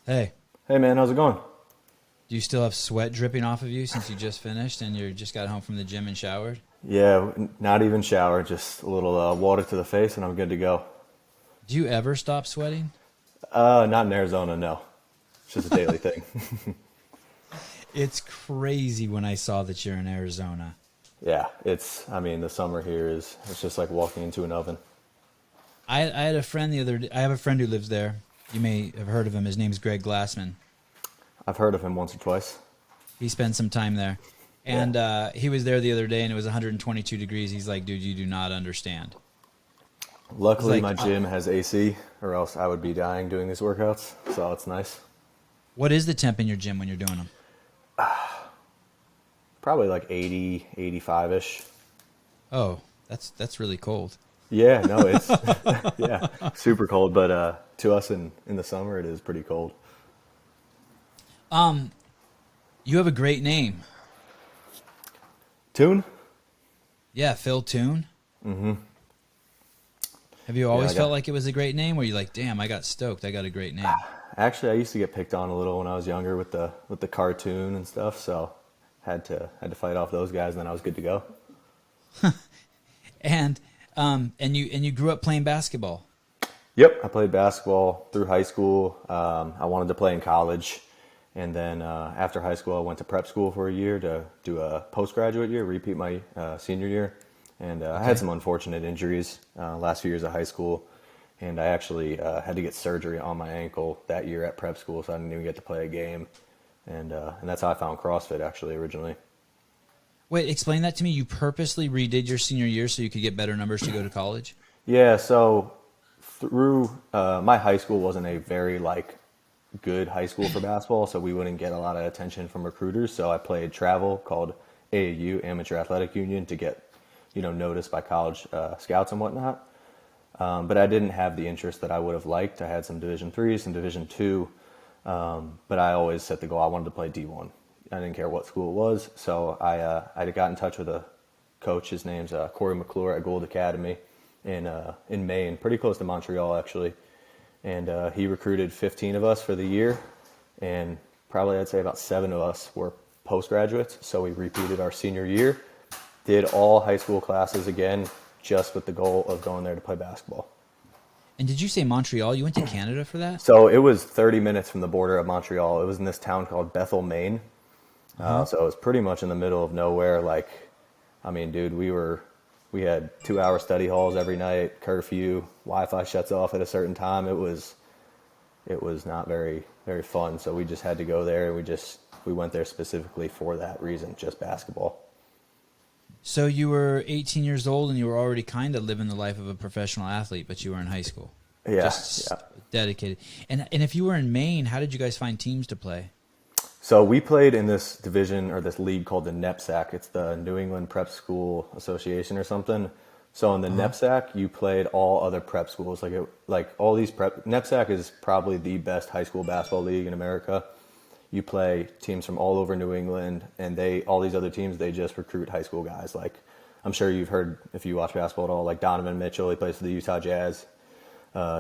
Hey, Hey man, how's it going? do you still have sweat dripping off of you since you just finished and you just got home from the gym and showered? Yeah, not even shower, just a little water to the face, and I'm good to go. Do you ever stop sweating? Not in Arizona, no. It's just a daily thing. It's crazy when I saw that you're in Arizona. Yeah, I mean, the summer here it's just like walking into an oven. I had a friend the other day. I have a friend who lives there. You may have heard of him. His name's Greg Glassman. I've heard of him once or twice. He spent some time there. Yeah. And he was there the other day and it was 122 degrees. He's like, dude, you do not understand. He's Luckily, like, my gym has AC, or else I would be dying doing these workouts, so it's nice. what is the temp in your gym when you're doing them? Probably like 80, 85-ish. Oh, that's really cold. Yeah, no, it's yeah, super cold, but to us in the summer, it is pretty cold. You have a great name. Toon? Yeah, Phil Toon. Mm-hmm. Have you Yeah, always I felt got. like it was a great name? Or you like, damn, I got stoked. I got a great name. Actually, I used to get picked on a little when I was younger with the cartoon and stuff, so had to fight off those guys, and then I was good to go. And you grew up playing basketball. Yep, I played basketball through high school. I wanted to play in college, and then after high school, I went to prep school for a year to do a postgraduate year, repeat my senior year. And I had Okay. some unfortunate injuries last few years of high school, and I actually had to get surgery on my ankle that year at prep school, so I didn't even get to play a game. And that's how I found CrossFit actually originally. Wait, explain that to me. You purposely redid your senior year so you could get better numbers to go to college? Yeah, so through my high school wasn't a very like good high school for basketball, so we wouldn't get a lot of attention from recruiters. So I played travel called AAU, Amateur Athletic Union, to get noticed by college scouts and whatnot. But I didn't have the interest that I would have liked. I had some Division three, some Division two, but I always set the goal. I wanted to play D1. I didn't care what school it was. So I got in touch with a coach. His name's Corey McClure at Gold Academy in Maine, pretty close to Montreal actually. And he recruited 15 of us for the year, and probably I'd say about 7 of us were postgraduates. So we repeated our senior year, did all high school classes again, just with the goal of going there to play basketball. And did you say Montreal? You went to Canada for that? So it was 30 minutes from the border of Montreal. It was in this town called Bethel, Maine. Uh-huh. So it was pretty much in the middle of nowhere. Like, I mean, dude, we had 2-hour study halls every night, curfew, Wi-Fi shuts off at a certain time. It was not very fun. So we just had to go there, and we went there specifically for that reason, just basketball. So you were 18 years old and you were already kind of living the life of a professional athlete, but you were in high school. Yeah, Just yeah. dedicated. And if you were in Maine, how did you guys find teams to play? So we played in this division or this league called the NEPSAC. It's the New England Prep School Association or something. So in the Uh-huh. NEPSAC, you played all other prep schools. Like all these prep. NEPSAC is probably the best high school basketball league in America. You play teams from all over New England, and all these other teams, they just recruit high school guys. Like, I'm sure you've heard, if you watch basketball at all, like Donovan Mitchell, he plays for the Utah Jazz.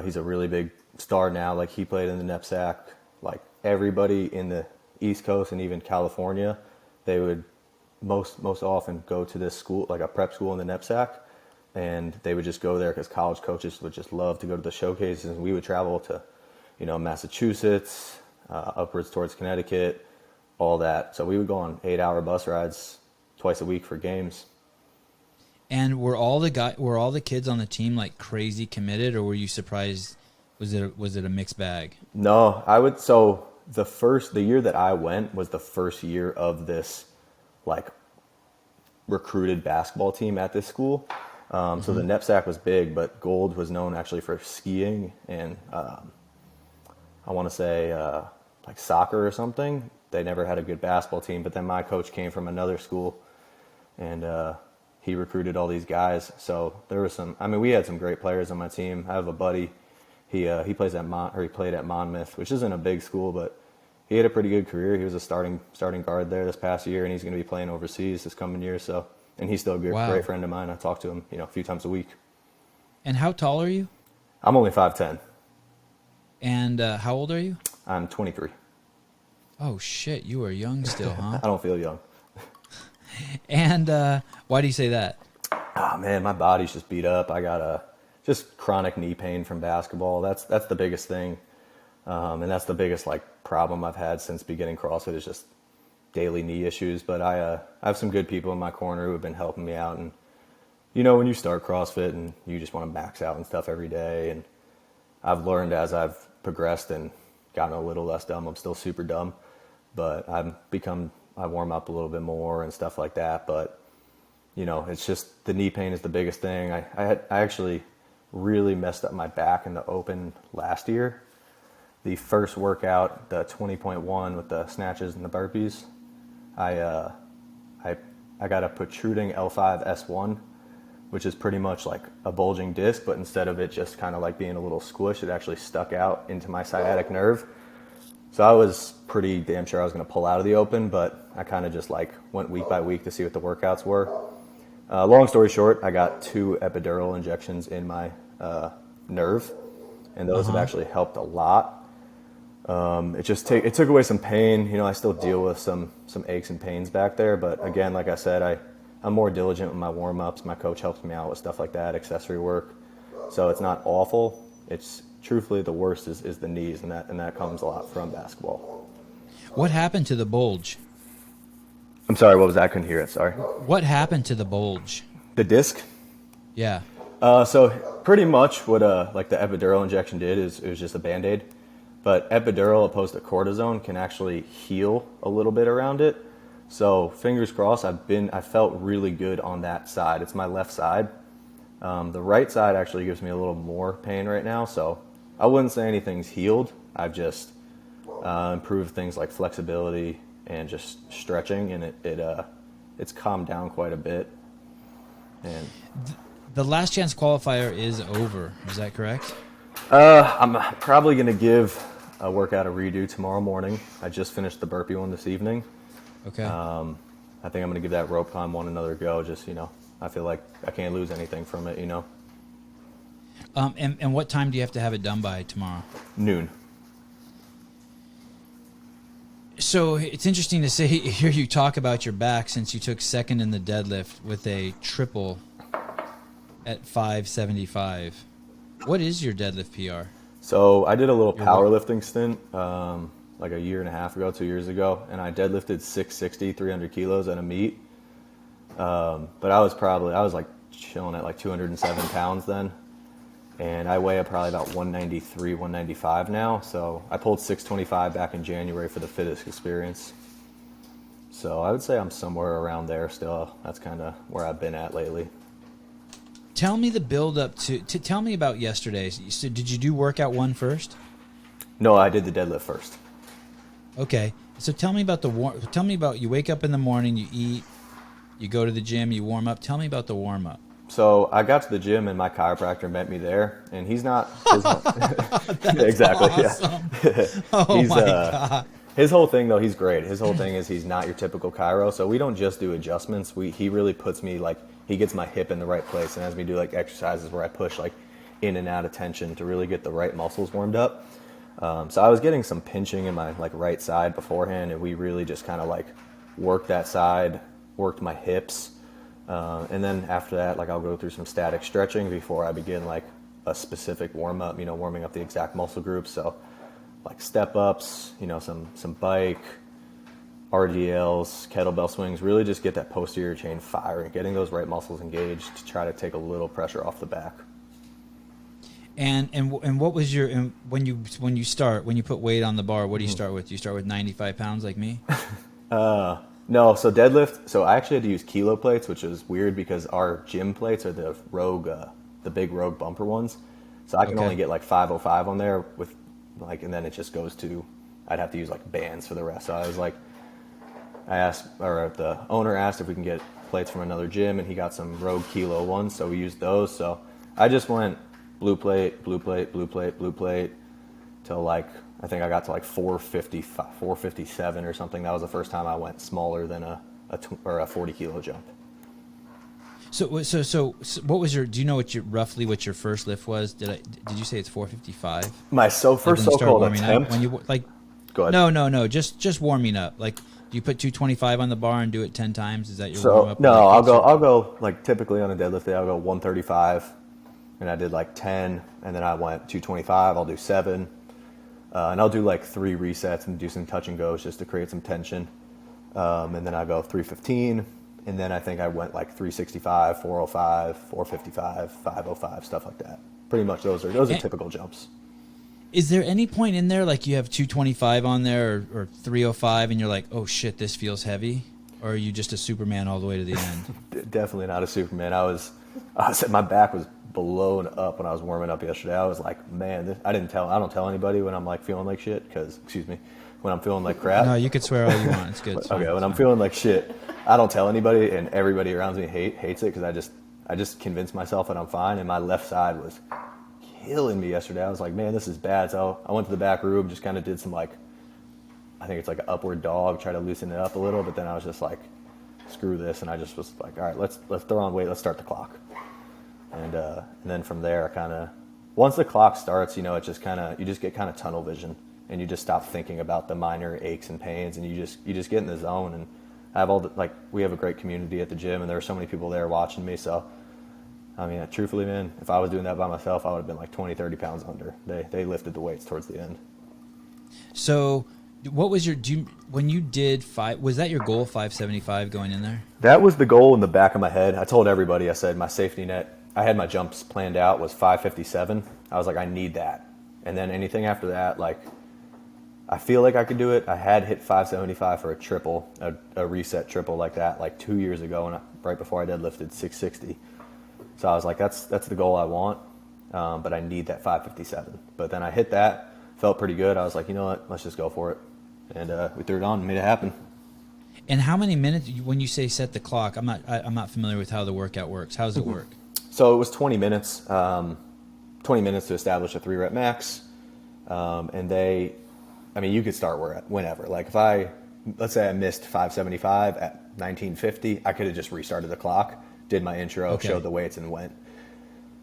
He's a really big star now. Like, he played in the NEPSAC. Like, everybody in the East Coast and even California, they would most often go to this school, like a prep school in the NEPSAC, and they would just go there because college coaches would just love to go to the showcases, and we would travel to, Massachusetts, upwards towards Connecticut, all that. So we would go on 8-hour bus rides twice a week for games. And were all the kids on the team like crazy committed, or were you surprised? Was it a mixed bag? No, so the year that I went was the first year of this like recruited basketball team at this school. So the Mm-hmm. NEPSAC was big, but Gold was known actually for skiing and I want to say like soccer or something. They never had a good basketball team, but then my coach came from another school, and he recruited all these guys. So there was some. I mean, we had some great players on my team. I have a buddy. He plays at he played at Monmouth, which isn't a big school, but he had a pretty good career. He was a starting guard there this past year, and he's going to be playing overseas this coming year. So, and he's still a great Wow. friend of mine. I talk to him, a few times a week. And how tall are you? I'm only 5'10". And how old are you? I'm 23. Oh shit, you are young still, huh? I don't feel young. And why do you say that? Oh man, my body's just beat up. I got just chronic knee pain from basketball. That's the biggest thing, and that's the biggest like problem I've had since beginning CrossFit is just daily knee issues. But I have some good people in my corner who have been helping me out. And you know, when you start CrossFit and you just want to max out and stuff every day, and I've learned as I've progressed and gotten a little less dumb. I'm still super dumb, but I warm up a little bit more and stuff like that. But you know, it's just the knee pain is the biggest thing. I actually really messed up my back in the open last year. The first workout, the 20.1 with the snatches and the burpees, I got a protruding L5 S1, which is pretty much like a bulging disc, but instead of it just kind of like being a little squish, it actually stuck out into my sciatic nerve. So I was pretty damn sure I was going to pull out of the open, but I kind of just like went week by week to see what the workouts were. Long story short, I got 2 epidural injections in my nerve, and those have actually helped a lot. It took away some pain. You know, I still deal with some aches and pains back there, but again, like I said, I'm more diligent with my warm-ups. My coach helps me out with stuff like that, accessory work. So it's not awful. It's truthfully the worst is the knees, and that comes a lot from basketball. What happened to the bulge? I'm sorry, what was that? I couldn't hear it, sorry. What happened to the bulge? The disc? Yeah. So pretty much what like the epidural injection did is it was just a Band-Aid. But epidural opposed to cortisone can actually heal a little bit around it. So fingers crossed, I felt really good on that side. It's my left side. The right side actually gives me a little more pain right now. So I wouldn't say anything's healed. I've just improved things like flexibility and just stretching, and it's calmed down quite a bit. And the last chance qualifier is over. Is that correct? I'm probably going to give a workout a redo tomorrow morning. I just finished the burpee one this evening. Okay. I think I'm going to give that rope climb one another go. Just, you know, I feel like I can't lose anything from it, you know. And what time do you have to have it done by tomorrow? Noon. So it's interesting to hear you talk about your back since you took second in the deadlift with a triple at 575. What is your deadlift PR? So I did a little powerlifting stint like a year and a half ago, 2 years ago, and I deadlifted 660, 300 kilos at a meet. But I was like chilling at like 207 pounds then. And I weigh probably about 193, 195 now. So I pulled 625 back in January for the fittest experience. So I would say I'm somewhere around there still. That's kind of where I've been at lately. Tell me the build up to tell me about yesterday. So did you do workout 1 first? No, I did the deadlift first. Okay. So tell me about you wake up in the morning, you eat, you go to the gym, you warm up. Tell me about the warm up. So I got to the gym and my chiropractor met me there, and he's not. Exactly. Awesome. Yeah. Oh my God. His whole thing though, he's great. His whole thing is he's not your typical chiro. So we don't just do adjustments. He really puts me like he gets my hip in the right place and has me do like exercises where I push like in and out of tension to really get the right muscles warmed up. So I was getting some pinching in my like right side beforehand, and we really just kind of like worked that side, worked my hips. And then after that, like I'll go through some static stretching before I begin like a specific warm up, you know, warming up the exact muscle groups. So like step ups, you know, some bike, RDLs, kettlebell swings, really just get that posterior chain firing, getting those right muscles engaged to try to take a little pressure off the back. And what was your when you put weight on the bar, what do you start with? Do you start with 95 pounds like me? No, so deadlift. So I actually had to use kilo plates, which is weird because our gym plates are the Rogue, the big Rogue bumper ones. So I can only get like 505 on there with like, and then it just goes to, I'd have to use like bands for the rest. So I was like, the owner asked if we can get plates from another gym, and he got some Rogue kilo ones. So we used those. So I just went blue plate, blue plate, blue plate, blue plate till like, I think I got to like 455, 457 or something. That was the first time I went smaller than a 40 kilo jump. So what was your? Do you know roughly what your first lift was? Did you say it's 455? My first so-called attempt. When you like, go ahead. No, just warming up. Like, do you put 225 on the bar and do it 10 times? Is that your warm up? No, I'll go like typically on a deadlift day, I'll go 135, and I did like 10, and then I went 225. I'll do 7, and I'll do like 3 resets and do some touch and goes just to create some tension, and then I go 315. And then I think I went like 365, 405, 455, 505, stuff like that. Pretty much those are typical jumps. Is there any point in there like you have 225 on there or 305 and you're like, oh shit, this feels heavy? Or are you just a Superman all the way to the end? Definitely not a Superman. My back was blown up when I was warming up yesterday. I was like, man, I don't tell anybody when I'm like feeling like shit when I'm feeling like crap. No, you could swear all you want. It's good. Okay, when I'm feeling like shit, I don't tell anybody, and everybody around me hates it because I just convinced myself that I'm fine, and my left side was killing me yesterday. I was like, man, this is bad. So I went to the back room, just kind of did some like, I think it's like an upward dog, try to loosen it up a little, but then I was just like, screw this, and I just was like, all right, let's throw on weight, let's start the clock, and then from there, I kind of, once the clock starts, you just get kind of tunnel vision. And you just stop thinking about the minor aches and pains, and you just get in the zone. And I have we have a great community at the gym, and there are so many people there watching me. So, I mean, truthfully, man, if I was doing that by myself, I would have been like 20, 30 pounds under. They lifted the weights towards the end. So, what was when you did was that your goal, 575 going in there? That was the goal in the back of my head. I told everybody, I said my safety net, I had my jumps planned out was 557. I was like, I need that. And then anything after that, like, I feel like I could do it. I had hit 575 for a triple, a reset triple like that, like 2 years ago, and right before I deadlifted 660. So I was like, that's the goal I want, but I need that 557. But then I hit that, felt pretty good. I was like, you know what, let's just go for it, and we threw it on and made it happen. And how many minutes? When you say set the clock, I'm not familiar with how the workout works. How does it work? So it was 20 minutes, 20 minutes to establish a 3-rep max, and you could start whenever. Like let's say I missed 575 at 1950, I could have just restarted the clock, did my intro, showed the weights, and went.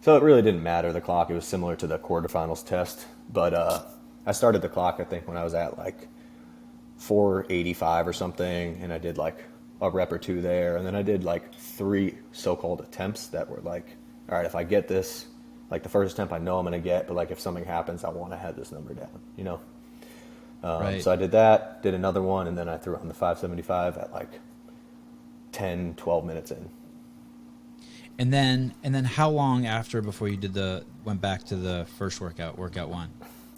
So it really didn't matter, the clock. It was similar to the quarterfinals test. But I started the clock, I think, when I was at like 485 or something, and I did like a rep or 2 there. And then I did like 3 so-called attempts that were like, all right, if I get this, like the first attempt I know I'm going to get, but like if something happens, I want to have this number down, Right. So I did that, did another one, and then I threw on the 575 at like 10, 12 minutes in. And then how long after before you went back to the first workout 1?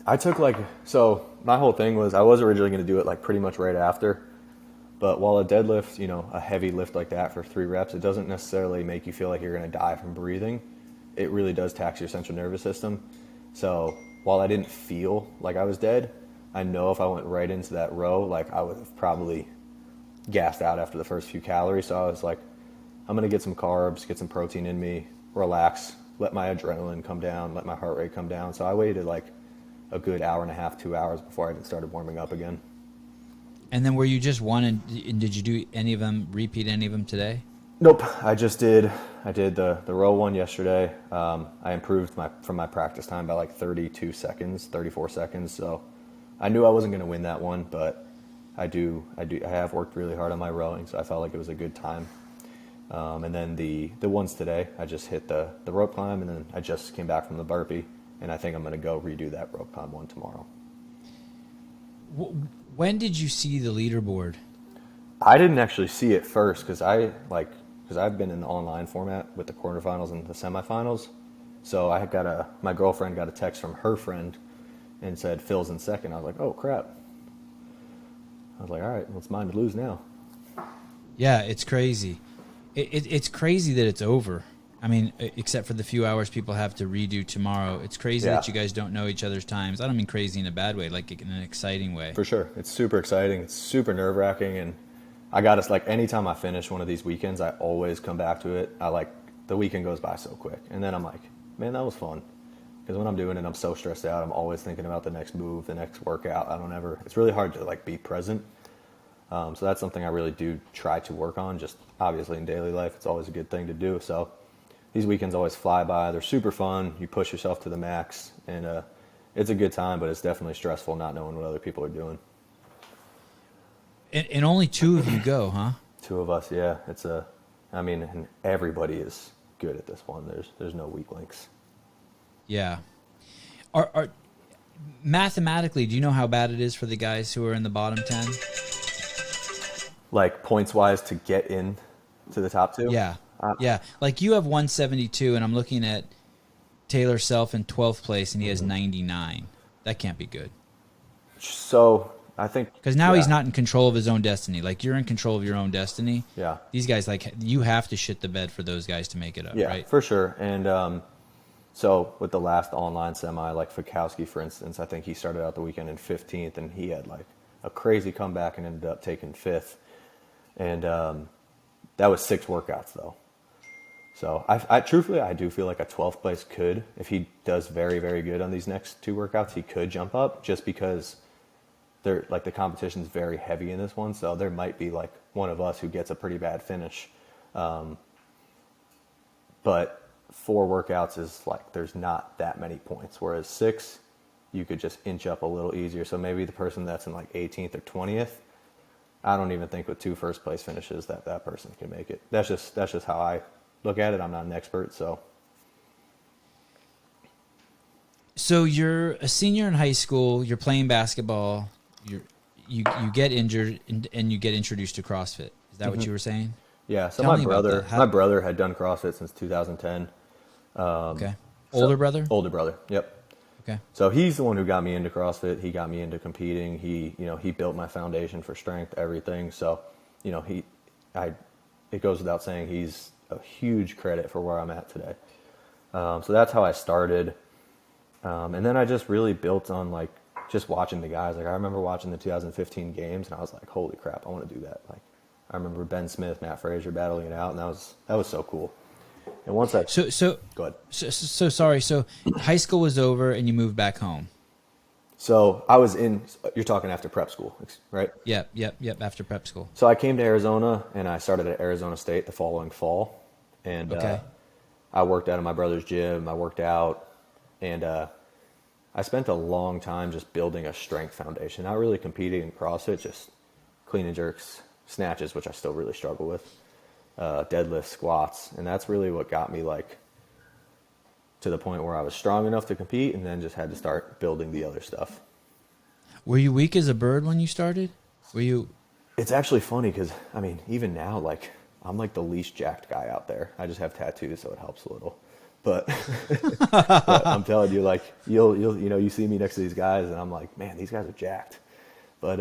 I took so my whole thing was I was originally going to do it like pretty much right after, but while a deadlift, a heavy lift like that for 3 reps, it doesn't necessarily make you feel like you're going to die from breathing. It really does tax your central nervous system. So while I didn't feel like I was dead, I know if I went right into that row, like I would have probably gassed out after the first few calories. So I was like, I'm going to get some carbs, get some protein in me, relax, let my adrenaline come down, let my heart rate come down. So I waited like a good hour and a half, 2 hours before I even started warming up again. And then were you just one, and did you do any of them, repeat any of them today? Nope. I did the row one yesterday. I improved from my practice time by like 32 seconds, 34 seconds. So I knew I wasn't going to win that one, but I have worked really hard on my rowing, so I felt like it was a good time. And then the ones today, I just hit the rope climb, and then I just came back from the burpee, and I think I'm going to go redo that rope climb one tomorrow. When did you see the leaderboard? I didn't actually see it first because I've been in the online format with the quarterfinals and the semifinals. So my girlfriend got a text from her friend and said Phil's in second. I was like, oh crap. I was like, all right, well, it's mine to lose now. Yeah, it's crazy. It's crazy that it's over. I mean, except for the few hours people have to redo tomorrow. It's crazy that you guys don't know each other's times. I don't mean crazy in a bad way, like in an exciting way. For sure. It's super exciting. It's super nerve-wracking. And I got us, like, anytime I finish one of these weekends, I always come back to it. The weekend goes by so quick. And then I'm like, man, that was fun. Because when I'm doing it, I'm so stressed out. I'm always thinking about the next move, the next workout. It's really hard to, like, be present. So that's something I really do try to work on. Just obviously in daily life, it's always a good thing to do. So these weekends always fly by. They're super fun. You push yourself to the max, and it's a good time, but it's definitely stressful not knowing what other people are doing. And only two of you go, huh? Two of us, yeah. And everybody is good at this one. There's no weak links. Yeah. Are mathematically, do you know how bad it is for the guys who are in the bottom 10? Like points wise to get in to the top two? Yeah. Yeah. Like you have 172, and I'm looking at Taylor Self in 12th place, and he has 99. That can't be good. So I think because now he's not in control of his own destiny. Like you're in control of your own destiny. Yeah. These guys, like you have to shit the bed for those guys to make it up. Yeah, right? for sure. And so with the last online semi, like Fikowski, for instance, I think he started out the weekend in 15th, and he had like a crazy comeback and ended up taking 5th. And that was 6 workouts though. So I truthfully, I do feel like a 12th place could, if he does very, very good on these next 2 workouts, he could jump up just because they're like the competition's very heavy in this one. So there might be like one of us who gets a pretty bad finish. But 4 workouts is like, there's not that many points. Whereas 6, you could just inch up a little easier. So maybe the person that's in like 18th or 20th, I don't even think with 2 first place finishes that person can make it. That's just how I look at it. I'm not an expert, so. So you're a senior in high school. You're playing basketball. You get injured and you get introduced to CrossFit. Is that what you were saying? Yeah. So Tell my brother had done CrossFit since 2010. Okay. Older brother? Older brother. Yep. Okay. So he's the one who got me into CrossFit. He got me into competing. He built my foundation for strength, everything. So, it goes without saying he's a huge credit for where I'm at today. So that's how I started. And then I just really built on like just watching the guys. Like I remember watching the 2015 games and I was like, holy crap, I want to do that. Like I remember Ben Smith, Matt Frazier battling it out, and that was so cool. And once I go ahead. So sorry. So high school was over and you moved back home. So I was you're talking after prep school, right? Yep. After prep school. So I came to Arizona and I started at Arizona State the following fall. And I worked out in my brother's gym. I worked out, and I spent a long time just building a strength foundation, not really competing in CrossFit, just clean and jerks, snatches, which I still really struggle with, deadlifts, squats. And that's really what got me like to the point where I was strong enough to compete, and then just had to start building the other stuff. Were you weak as a bird when you started? Were you? It's actually funny because, even now, like, I'm like the least jacked guy out there. I just have tattoos, so it helps a little. But, but I'm telling you, like, you see me next to these guys, and I'm like, man, these guys are jacked. But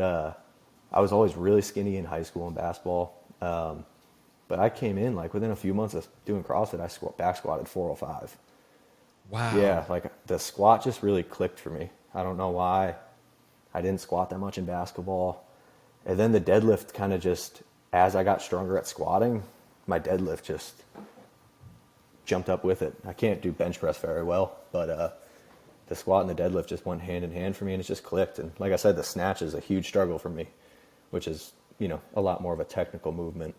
I was always really skinny in high school and basketball. But I came in, like, within a few months of doing CrossFit, I back squatted 405. Wow. Yeah, like, the squat just really clicked for me. I don't know why. I didn't squat that much in basketball. And then the deadlift kind of just, as I got stronger at squatting, my deadlift just jumped up with it. I can't do bench press very well, but the squat and the deadlift just went hand in hand for me, and it just clicked. And like I said, the snatch is a huge struggle for me, which is, a lot more of a technical movement.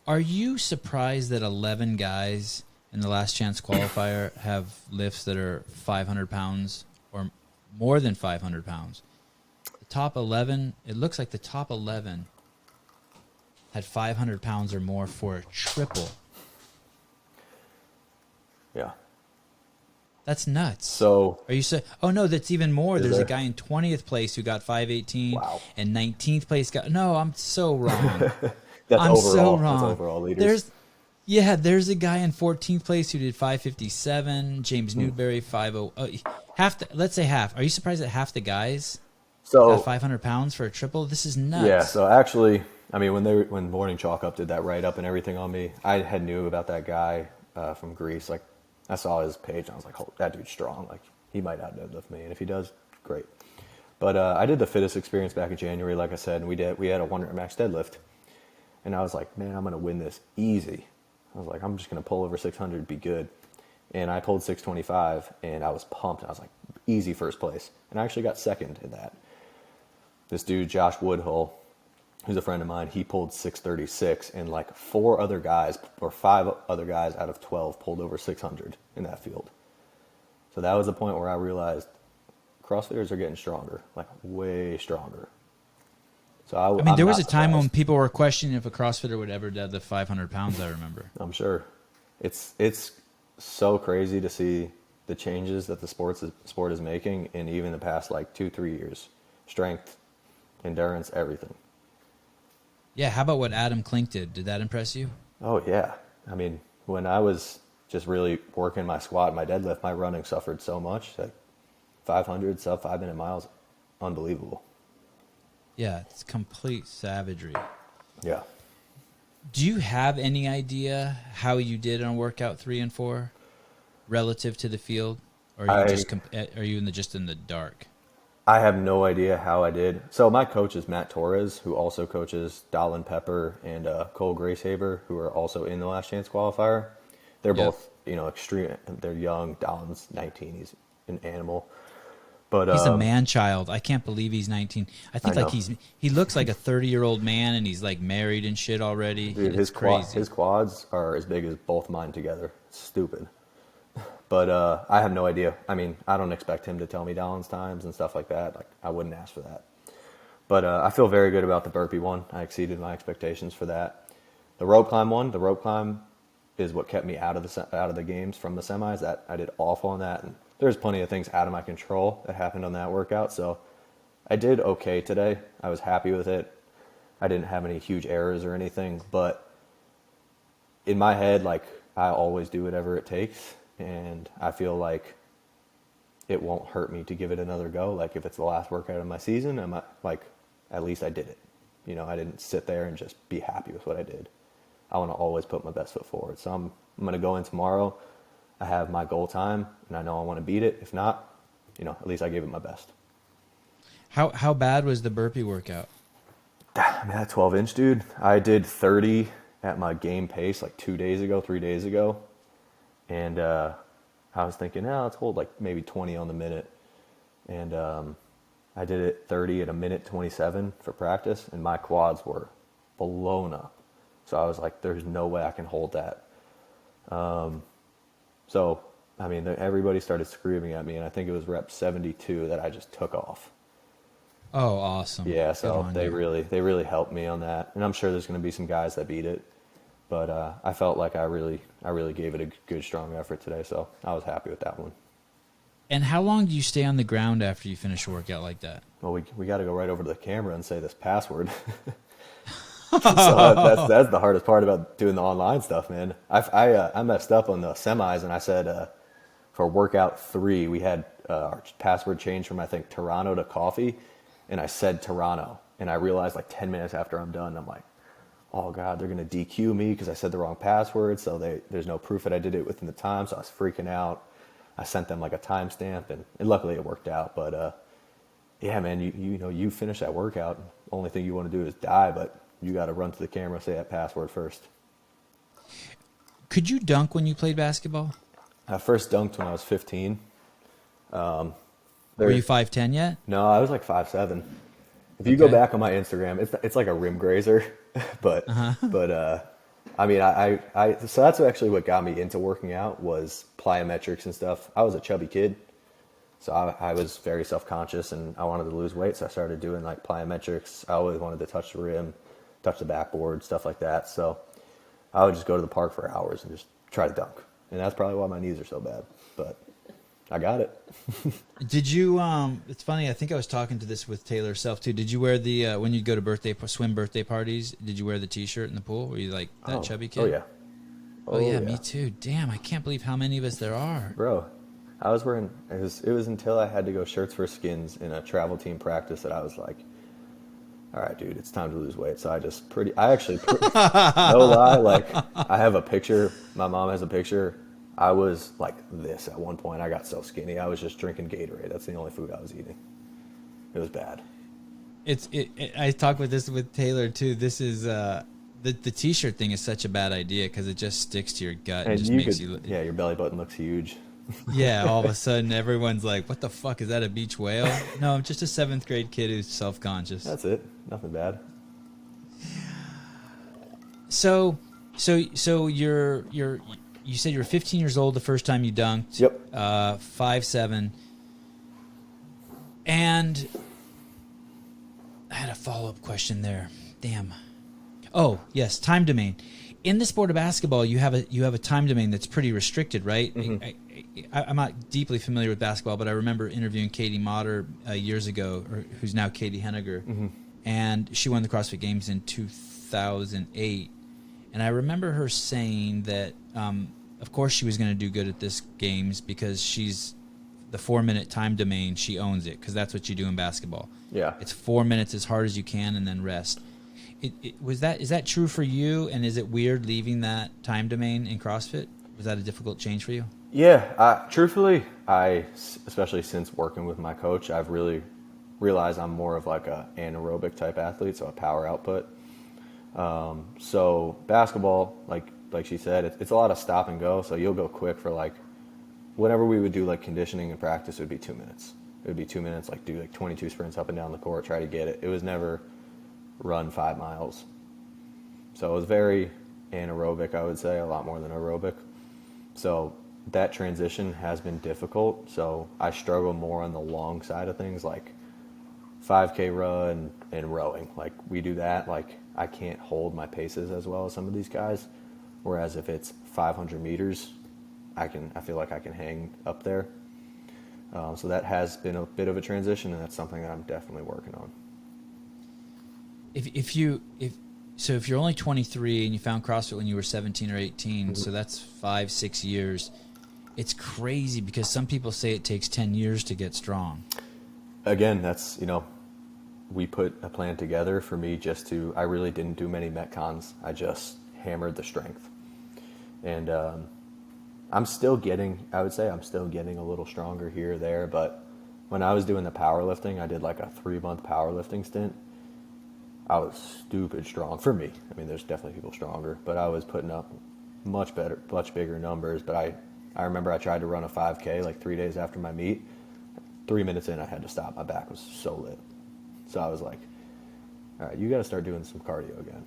Are you surprised that 11 guys in the Last Chance Qualifier have lifts that are 500 pounds or more than 500 pounds? The top 11, it looks like the top 11 had 500 pounds or more for a triple. Yeah. That's nuts. So are you oh no, that's even more. There's there? a guy in 20th place who got 518. Wow. And 19th place got, no, I'm so wrong. that's I'm overall. so wrong. That's overall leaders. There's a guy in 14th place who did 557. James Newberry 50. Let's say half. Are you surprised that half the guys got 500 pounds for a triple? This is nuts. Yeah. So actually, when Morning Chalk Up did that write up and everything on me, I had knew about that guy from Greece. Like, I saw his page and I was like, oh, that dude's strong. Like, he might out deadlift me, and if he does, great. But I did the fittest experience back in January, like I said, and we had a 1 rep max deadlift, and I was like, man, I'm gonna win this easy. I was like, I'm just gonna pull over 600, be good. And I pulled 625, and I was pumped. I was like, easy first place, and I actually got second in that. This dude, Josh Woodhull, who's a friend of mine, he pulled 636, and like 4 other guys or 5 other guys out of 12 pulled over 600 in that field. So that was the point where I realized CrossFitters are getting stronger, like way stronger. So I mean, there was a time when people were questioning if a CrossFitter would ever deadlift 500 pounds, I remember. I'm sure. It's so crazy to see the changes that the sport is making in even the past like 2-3 years. Strength, endurance, everything. Yeah, how about what Adam Klink did? Did that impress you? Oh, yeah. I mean, when I was just really working my squat and my deadlift, my running suffered so much. Like 500, sub 5-minute miles, unbelievable. Yeah, it's complete savagery. Yeah. Do you have any idea how you did on workout 3 and 4 relative to the field? Or are you just in the dark? I have no idea how I did. So my coach is Matt Torres, who also coaches Dolan Pepper and Cole Gracehaver, who are also in the Last Chance Qualifier. They're both, extreme. They're young. Dolan's 19. He's an animal. But he's a man child. I can't believe he's 19. I think he looks like a 30-year-old man, and he's like married and shit already. Dude, his quads are as big as both mine together. It's stupid. But I have no idea. I mean, I don't expect him to tell me Dolan's times and stuff like that. Like, I wouldn't ask for that. But I feel very good about the burpee one. I exceeded my expectations for that. The rope climb is what kept me out of the games from the semis. That I did awful on that, and there's plenty of things out of my control that happened on that workout. So I did okay today. I was happy with it. I didn't have any huge errors or anything, but in my head, like, I always do whatever it takes. And I feel like it won't hurt me to give it another go. Like, if it's the last workout of my season, I'm like, at least I did it. I didn't sit there and just be happy with what I did. I want to always put my best foot forward. So I'm going to go in tomorrow. I have my goal time, and I know I want to beat it. If not, at least I gave it my best. How bad was the burpee workout? I mean, that 12-inch, dude. I did 30 at my game pace like 3 days ago. And I was thinking, let's hold like maybe 20 on the minute. And I did it 30 at a minute 27 for practice, and my quads were blown up. So I was like, there's no way I can hold that. So, I mean, everybody started screaming at me, and I think it was rep 72 that I just took off. Oh, awesome. Yeah, so they really helped me on that. And I'm sure there's going to be some guys that beat it. But I felt like I really gave it a good, strong effort today, so I was happy with that one. And how long do you stay on the ground after you finish a workout like that? Well, we got to go right over to the camera and say this password. So that's the hardest part about doing the online stuff, man. I messed up on the semis, and I said for workout 3, we had our password changed from, I think, Toronto to coffee, and I said Toronto, and I realized like 10 minutes after I'm done, I'm like, oh God, they're going to DQ me because I said the wrong password. So there's no proof that I did it within the time. So I was freaking out. I sent them like a timestamp, and luckily it worked out. But yeah, man, you finish that workout. The only thing you want to do is die, but you got to run to the camera, say that password first. Could you dunk when you played basketball? I first dunked when I was 15. Were you 5'10" yet? No, I was like 5'7". If you go back on my Instagram, it's like a rim grazer, but I mean, so that's actually what got me into working out was plyometrics and stuff. I was a chubby kid, so I was very self-conscious, and I wanted to lose weight, so I started doing like plyometrics. I always wanted to touch the rim, touch the backboard, stuff like that. So I would just go to the park for hours and just try to dunk, and that's probably why my knees are so bad, but I got it. Did you, it's funny, I think I was talking to this with Taylor herself too. Did you wear the, when you go to swim birthday parties, did you wear the t-shirt in the pool? Were you like that chubby kid? Oh yeah. Oh yeah, me too. Damn, I can't believe how many of us there are. Bro, I was wearing, it was until I had to go shirts for skins in a travel team practice that I was like, all right, dude, it's time to lose weight. So I actually, no lie, like I have a picture, my mom has a picture. I was like this at one point. I got so skinny. I was just drinking Gatorade. That's the only food I was eating. It was bad. I talked with Taylor too. This is the t-shirt thing is such a bad idea because it just sticks to your gut and just makes you. Yeah, your belly button looks huge. Yeah, all of a sudden everyone's like, "What the fuck is that? A beach whale?" No, I'm just a 7th grade kid who's self-conscious. That's it. Nothing bad. So you said you were 15 years old the first time you dunked. Yep. 5'7". And I had a follow-up question there. Damn. Oh, yes, time domain. In the sport of basketball, you have a time domain that's pretty restricted, right? Mm-hmm. I'm not deeply familiar with basketball, but I remember interviewing Katie Motter years ago, who's now Katie Henniger, Mm-hmm. and she won the CrossFit Games in 2008. And I remember her saying that, of course, she was going to do good at this games because she's the 4-minute time domain. She owns it because that's what you do in basketball. Yeah. It's 4 minutes as hard as you can and then rest. Is that true for you? And is it weird leaving that time domain in CrossFit? Was that a difficult change for you? Yeah. Truthfully, especially since working with my coach, I've really realized I'm more of like a anaerobic type athlete, so a power output. So basketball, like she said, it's a lot of stop and go. So you'll go quick for like, whenever we would do like conditioning and practice, it would be 2 minutes. It would be 2 minutes, like do like 22 sprints up and down the court, try to get it. It was never run 5 miles. So it was very anaerobic, I would say, a lot more than aerobic. So that transition has been difficult. So I struggle more on the long side of things, like 5K run and rowing. Like we do that, like I can't hold my paces as well as some of these guys. Whereas if it's 500 meters, I feel like I can hang up there. So that has been a bit of a transition, and that's something that I'm definitely working on. If you're only 23 and you found CrossFit when you were 17 or 18, Mm-hmm. so that's 5-6 years. It's crazy because some people say it takes 10 years to get strong. Again, that's, we put a plan together for me I really didn't do many Metcons. I just hammered the strength. And I'm still getting a little stronger here or there, but when I was doing the powerlifting, I did like a 3-month powerlifting stint. I was stupid strong for me. I mean, there's definitely people stronger, but I was putting up much bigger numbers. But I remember I tried to run a 5K like 3 days after my meet. 3 minutes in, I had to stop. My back was so lit. So I was like, all right, you got to start doing some cardio again.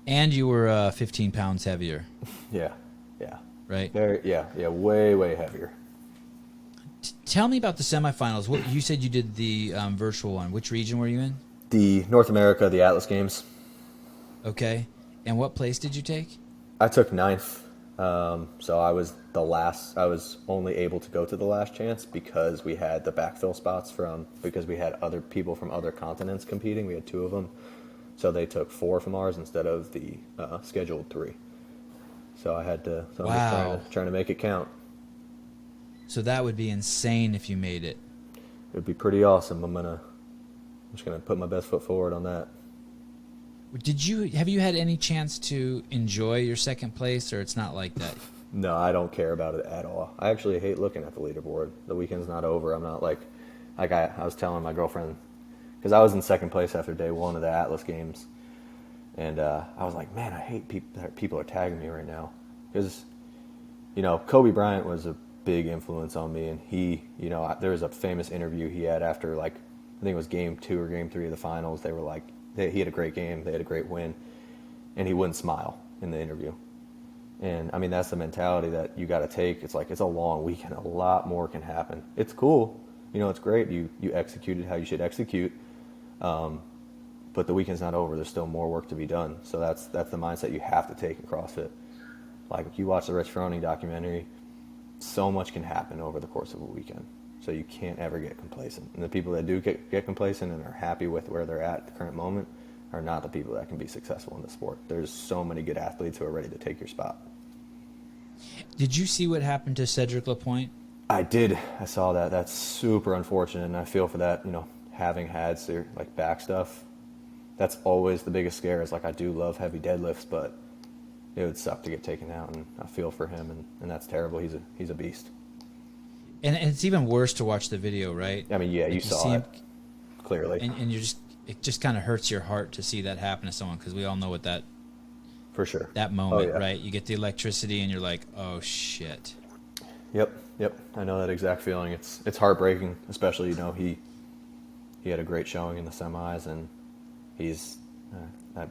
And you were 15 pounds heavier. Yeah. Right? Way heavier. Tell me about the semifinals. You said you did the virtual one. Which region were you in? The North America, the Atlas Games. Okay. And what place did you take? I took 9th. So I was I was only able to go to the last chance because we had the backfill spots because we had other people from other continents competing. We had 2 of them. So they took 4 from ours instead of the scheduled 3. So I had to, I'm just trying to make it count. So that would be insane if you made it. It would be pretty awesome. I'm just gonna put my best foot forward on that. Have you had any chance to enjoy your second place, or it's not like that? No, I don't care about it at all. I actually hate looking at the leaderboard. The weekend's not over. I'm not like I was telling my girlfriend, because I was in second place after day 1 of the Atlas Games, and I was like, man, I hate people are tagging me right now, because Kobe Bryant was a big influence on me, and he, there was a famous interview he had after I think it was game 2 or game 3 of the finals. They were like, he had a great game, they had a great win, and he wouldn't smile in the interview. And I mean, that's the mentality that you got to take. It's like, it's a long weekend. A lot more can happen. It's cool. It's great. You executed how you should execute. But the weekend's not over. There's still more work to be done. So that's the mindset you have to take in CrossFit. Like if you watch the Rich Froning documentary, so much can happen over the course of a weekend. So you can't ever get complacent. And the people that do get complacent and are happy with where they're at the current moment are not the people that can be successful in the sport. There's so many good athletes who are ready to take your spot. Did you see what happened to Cedric Lapointe? I did. I saw that. That's super unfortunate, and I feel for that, having had back stuff. That's always the biggest scare is I do love heavy deadlifts, but it would suck to get taken out, and I feel for him, and that's terrible. He's a beast. And it's even worse to watch the video, right? I mean, yeah, you saw it clearly. And it just kind of hurts your heart to see that happen to someone, because we all know what that for sure that moment, yeah. Right? You get the electricity and you're like, oh shit. Yep. I know that exact feeling. It's heartbreaking, especially he had a great showing in the semis, and he's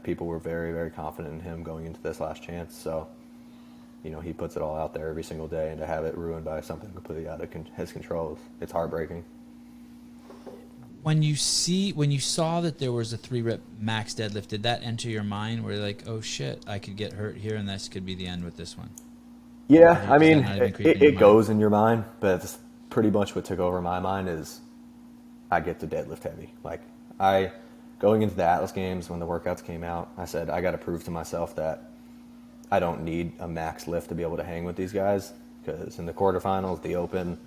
People were very, very confident in him going into this last chance. So, he puts it all out there every single day, and to have it ruined by something completely out of his control, it's heartbreaking. When you saw that there was a 3-rep max deadlift, did that enter your mind where you're like, oh shit, I could get hurt here and this could be the end with this one? Yeah, I mean, it goes in your mind, but it's pretty much what took over my mind is I get to deadlift heavy. Like, going into the Atlas games when the workouts came out, I said, I got to prove to myself that I don't need a max lift to be able to hang with these guys, because in the quarterfinals, the open,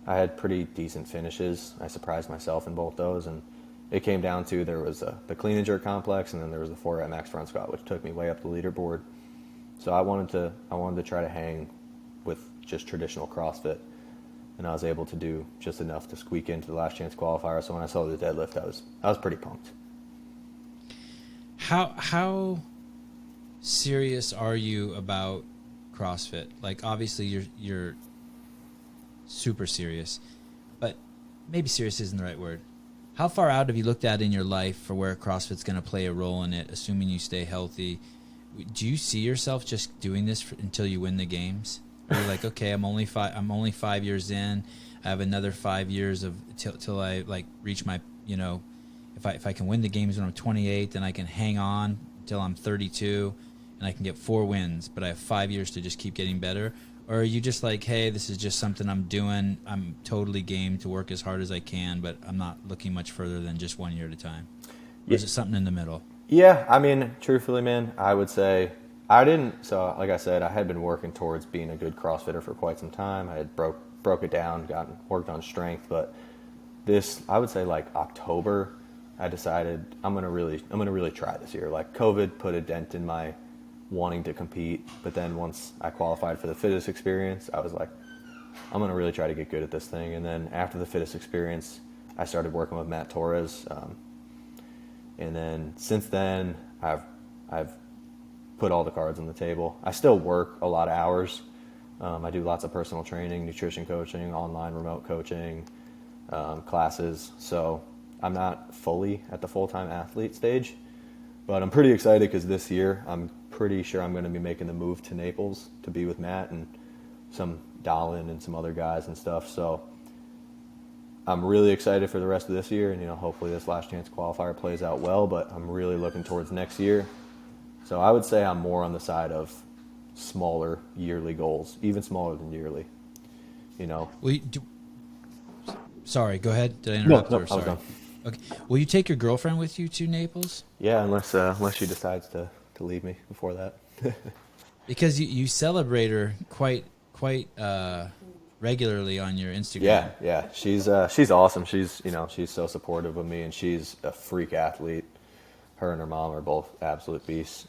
I had pretty decent finishes. I surprised myself in both those, and it came down to there was the clean and jerk complex, and then there was the 4-rep max front squat, which took me way up the leaderboard. So I wanted to try to hang with just traditional CrossFit, and I was able to do just enough to squeak into the last chance qualifier. So when I saw the deadlift, I was pretty pumped. How serious are you about CrossFit? Like, obviously you're super serious, but maybe serious isn't the right word. How far out have you looked at in your life for where CrossFit's going to play a role in it, assuming you stay healthy? Do you see yourself just doing this until you win the games? Or you're like, okay, I'm only 5 years in. I have another 5 years till I like reach my, if I can win the games when I'm 28, then I can hang on until I'm 32 and I can get 4 wins, but I have 5 years to just keep getting better? Or are you just like, hey, this is just something I'm doing. I'm totally game to work as hard as I can, but I'm not looking much further than just 1 year at a time? Or is it something in the middle? Yeah, I mean, truthfully, man, I would say like I said, I had been working towards being a good CrossFitter for quite some time. I had broke it down, worked on strength, but I would say like October, I decided I'm gonna really try this year. Like, COVID put a dent in my wanting to compete, but then once I qualified for the fittest experience, I was like, I'm gonna really try to get good at this thing. And then after the fittest experience, I started working with Matt Torres, and then since then I've put all the cards on the table. I still work a lot of hours. I do lots of personal training, nutrition coaching, online remote coaching, classes. So I'm not fully at the full-time athlete stage, but I'm pretty excited because this year I'm pretty sure I'm going to be making the move to Naples to be with Matt and some Dahlin and some other guys and stuff. So I'm really excited for the rest of this year, and hopefully this last chance qualifier plays out well, but I'm really looking towards next year. So I would say I'm more on the side of smaller yearly goals, even smaller than yearly. Sorry, go ahead. Did I interrupt? No, I was done. Okay. Will you take your girlfriend with you to Naples? Yeah, unless she decides to leave me before that. Because you celebrate her quite regularly on your Instagram. Yeah. She's awesome. She's so supportive of me, and she's a freak athlete. Her and her mom are both absolute beasts.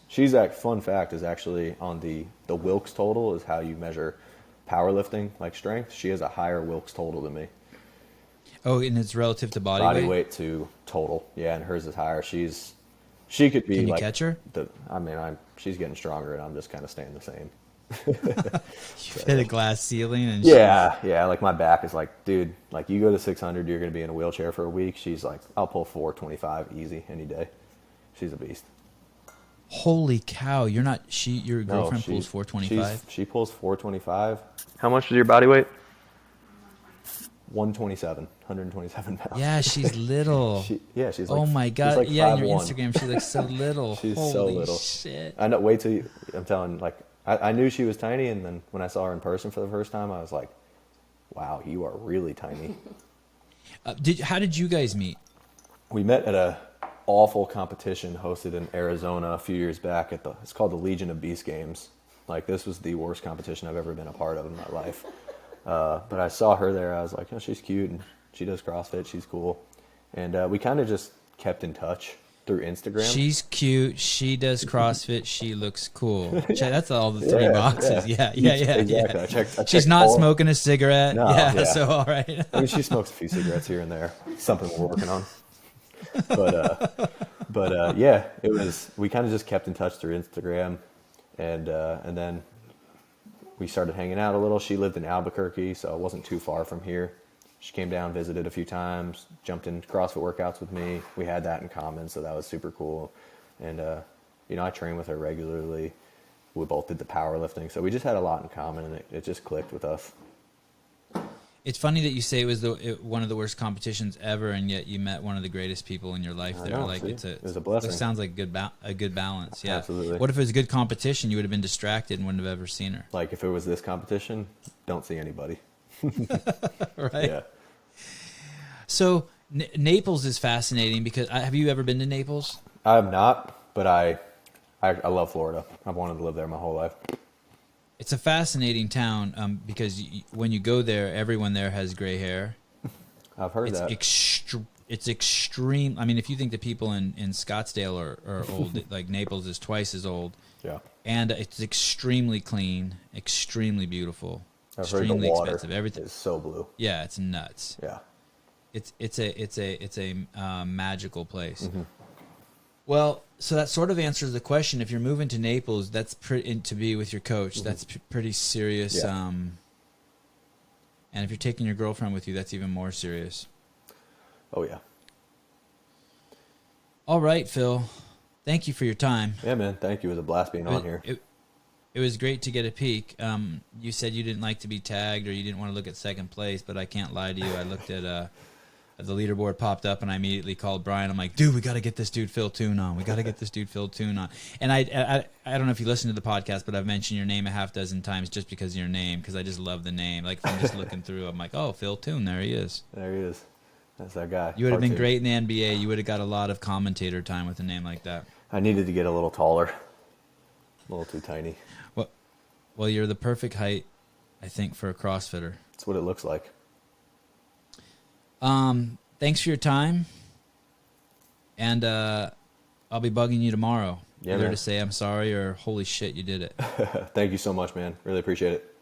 Fun fact is actually on the Wilks total is how you measure powerlifting, like strength. She has a higher Wilks total than me. Oh, and it's relative to body weight? Body weight to total. Yeah, and hers is higher. She could be. Can you catch her? She's getting stronger, and I'm just kind of staying the same. You hit a glass ceiling, and yeah. Like, my back is like, dude, like, you go to 600, you're gonna be in a wheelchair for a week. She's like, I'll pull 425 easy any day. She's a beast. Holy cow! Your girlfriend pulls 425. She pulls 425. How much is your body weight? 127 pounds. Yeah, she's little. She's like, oh my god. Like yeah, on your Instagram, she looks so little. She's Holy so little. Shit. I know. Wait till you. I'm telling. Like, I knew she was tiny, and then when I saw her in person for the first time, I was like, "Wow, you are really tiny." How did you guys meet? We met at a awful competition hosted in Arizona a few years back it's called the Legion of Beast Games. Like, this was the worst competition I've ever been a part of in my life. But I saw her there. I was like, oh, she's cute, and she does CrossFit. She's cool. And we kind of just kept in touch through Instagram. She's cute. She does CrossFit. She looks cool. That's all the 3 boxes. Yeah. Exactly. I checked She's not smoking a cigarette. No, yeah, so all right. I mean, she smokes a few cigarettes here and there. Something we're working on. But yeah, we kind of just kept in touch through Instagram, and then we started hanging out a little. She lived in Albuquerque, so it wasn't too far from here. She came down, visited a few times, jumped in CrossFit workouts with me. We had that in common, so that was super cool. and I train with her regularly. We both did the powerlifting, so we just had a lot in common, and it just clicked with us. It's funny that you say it was one of the worst competitions ever, and yet you met one of the greatest people in your life there. Know, like see? it was a blessing. It sounds like a good balance. Yeah, absolutely. What if it was a good competition? You would have been distracted and wouldn't have ever seen her. Like if it was this competition, don't see anybody. Right. Yeah. So Naples is fascinating because have you ever been to Naples? I have not, but I love Florida. I've wanted to live there my whole life. It's a fascinating town because when you go there, everyone there has gray hair. I've heard that. It's extreme. I mean, if you think the people in Scottsdale are old, like Naples is twice as old. Yeah. And it's extremely clean, extremely beautiful, I've heard extremely the water expensive. Everything is so blue. Yeah, it's nuts. Yeah. It's a magical place. Mm-hmm. Well, so that sort of answers the question. If you're moving to Naples, that's to be with your coach. That's pretty serious. Yeah. And if you're taking your girlfriend with you, that's even more serious. Oh yeah. All right, Phil. Thank you for your time. Yeah, man. Thank you. It was a blast being on here. It was great to get a peek. You said you didn't like to be tagged or you didn't want to look at second place, but I can't lie to you. I looked at the leaderboard popped up, and I immediately called Brian. I'm like, dude, we got to get this dude Phil Toon on. We got to get this dude Phil Toon on. And I don't know if you listen to the podcast, but I've mentioned your name a half dozen times just because of your name, because I just love the name. Like, if I'm just looking through, I'm like, oh, Phil Toon, there he is. There he is. That's that guy. You would have been great in the NBA. You would have got a lot of commentator time with a name like that. I needed to get a little taller. A little too tiny. Well, you're the perfect height, I think, for a CrossFitter. That's what it looks like. Thanks for your time, and I'll be bugging you tomorrow, either to say I'm sorry or holy shit, you did it. Thank you so much, man. Really appreciate it.